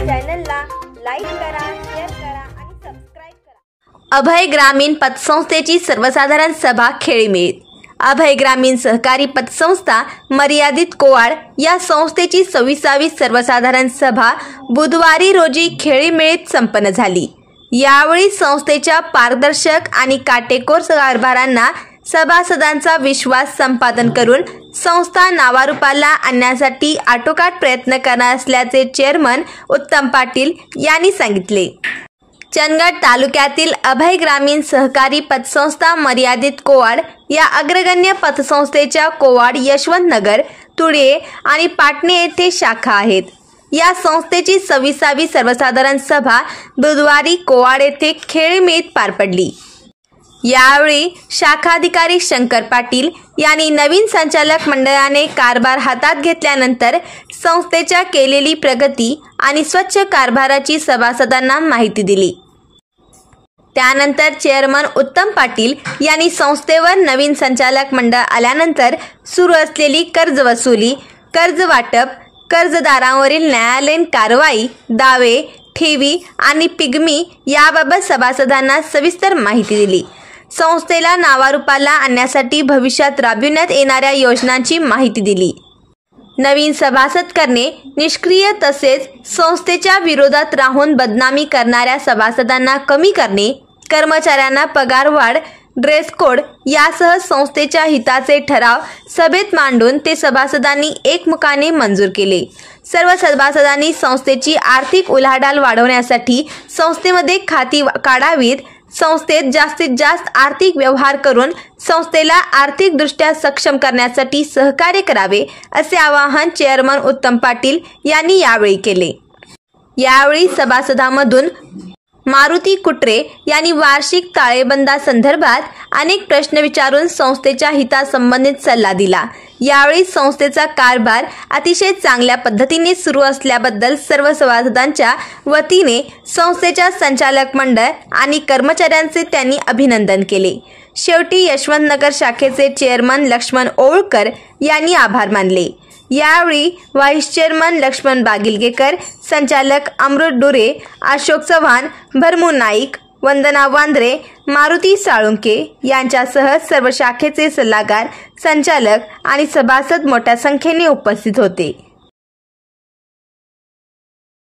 चॅनलला लाईक करा, शेअर करा आणि सबस्क्राइब करा। अभय ग्रामीण पतसंस्थेची सर्वसाधारण सभा खेळीमेळीत। अभय ग्रामीण सहकारी पतसंस्था मर्यादित कोवाड या संस्थेची 26वी सर्वसाधारण सभा बुधवारी रोजी खेळीमेळीत संपन्न झाली। यावेळी संस्थेच्या पारदर्शक आणि काटेकोर कारभारांना सभासदांचा विश्वास संपादन करून संस्था नावारूपाला आणण्यासाठी आटोकाट प्रयत्न करणार असल्याचे चेअरमन उत्तम पाटील यांनी सांगितले। चंदगड तालुक्यातील अभय ग्रामीण सहकारी पतसंस्था मर्यादित कोवाड या अग्रगण्य पतसंस्थेच्या कोवाड, यशवंतनगर, तुळे आणि पाटणे येथे शाखा आहेत। या संस्थेची 26वी सर्वसाधारण सभा बुधवारी कोवाड येथे खेळीमेळीत पार पडली। यावेळी शाखाधिकारी शंकर पाटील यांनी नवीन संचालक मंडळाने कारभार हातात घेतल्यानंतर संस्थेच्या केलेली प्रगती आणि स्वच्छ कारभाराची सभासदांना माहिती दिली। त्यानंतर चेअरमन उत्तम पाटील यांनी संस्थेवर नवीन संचालक मंडळ आल्यानंतर सुरू असलेली कर्ज वसुली, कर्ज वाटप, कर्जदारांवरील न्यायालयीन कारवाई, दावे, ठेवी आणि पिगमी याबाबत सभासदांना सविस्तर माहिती दिली। संस्थेला नावारूपाला आणण्यासाठी भविष्यात राबविण्यात येणाऱ्या योजनांची माहिती दिली। नवीन सभासद करणे निष्क्रिय तसेच संस्थेच्या विरोधात राहून बदनामी करणाऱ्या सभासदांना कमी करणे, कर्मचाऱ्यांना पगारवाढ, ड्रेस कोड यासह संस्थेच्या हिताचे ठराव सभेत मांडून ते सभासदांनी एकमुखाने मंजूर केले। सर्व सभासदांनी संस्थेची आर्थिक उलाढाल वाढवण्यासाठी संस्थेमध्ये खाती काढावीत, संस्थेत जास्तीत जास्त आर्थिक व्यवहार करून संस्थेला आर्थिकदृष्ट्या सक्षम करण्यासाठी सहकार्य करावे असे आवाहन चेअरमन उत्तम पाटील यांनी यावेळी केले। यावेळी सभासदांमधून मारुती कुटरे यांनी वार्षिक ताळेबंदासंदर्भात अनेक प्रश्न विचारून संस्थेच्या हितासंबंधित सल्ला दिला। यावेळी संस्थेचा कारभार अतिशय चांगल्या पद्धतीने सुरू असल्याबद्दल सर्व सभासदांच्या वतीने संस्थेच्या संचालक मंडळ आणि कर्मचाऱ्यांचे त्यांनी अभिनंदन केले। शेवटी यशवंतनगर शाखेचे चेअरमन लक्ष्मण ओळकर यांनी आभार मानले। यावेळी व्हाईस चेअरमन लक्ष्मण बागिलगेकर, संचालक अमृत डुरे, अशोक चव्हाण, भरमू नाईक, वंदना वांद्रे, मारुती साळुंके यांच्यासह सर्व शाखेचे सल्लागार, संचालक आणि सभासद मोठ्या संख्येने उपस्थित होते।